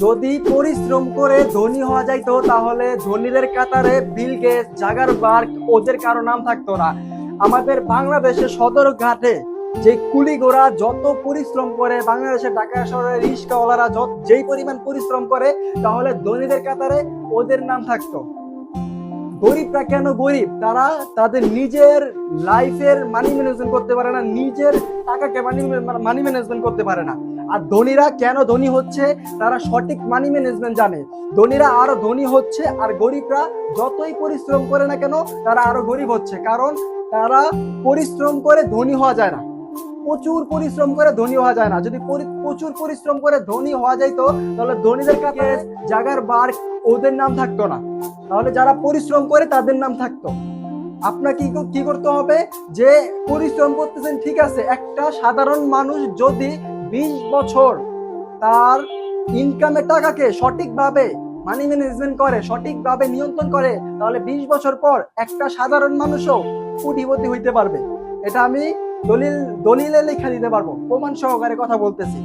যদি পরিশ্রম করে ধনী হওয়া যাইতো তাহলে ধনীদের কাতারে বিল গেটস, জাগারবার্গ ওদের কারো নাম থাকতো না। আমাদের বাংলাদেশের সদরঘাটে যে কুলিগোরা যত পরিশ্রম করে, বাংলাদেশের ঢাকা শহরের রিক্সাওয়ালারা যেই পরিমাণ পরিশ্রম করে, তাহলে ধনীদের কাতারে ওদের নাম থাকতো। গরিবরা কেন গরিব? তারা তাদের নিজের লাইফের মানি ম্যানেজমেন্ট করতে পারে না, নিজের টাকাকে মানি ম্যানেজমেন্ট করতে পারে না। আর ধনীরা কেন ধনী হচ্ছে? তারা সঠিক মানি ম্যানেজমেন্ট জানে। ধনীরা আরো ধনী হচ্ছে, আর গরিবরা যতই পরিশ্রম করে না কেন তারা আরো গরিব হচ্ছে, কারণ তারা পরিশ্রম করে ধনী হওয়া যায় না। প্রচুর পরিশ্রম করে ধনী হওয়া যায় না। যদি প্রচুর পরিশ্রম করে ধনী হওয়া যাইতো তাহলে ধনীদের কাছে জাগারবার্গ ওদের নাম থাকতো না, তাহলে যারা পরিশ্রম করে তাদের নাম থাকতো। আপনাকে কি করতে হবে? যে পরিশ্রম করতেছেন ঠিক আছে, একটা সাধারণ মানুষ যদি 20 বছর তার ইনকামের টাকাকে সঠিকভাবে মানি ম্যানেজমেন্ট করে, সঠিকভাবে নিয়ন্ত্রণ করে, তাহলে 20 বছর পর একটা সাধারণ মানুষও কোটিপতি হইতে পারবে। এটা আমি দলিলে লেখা দিতে পারবো, প্রমাণ সহকারে কথা বলতেছি।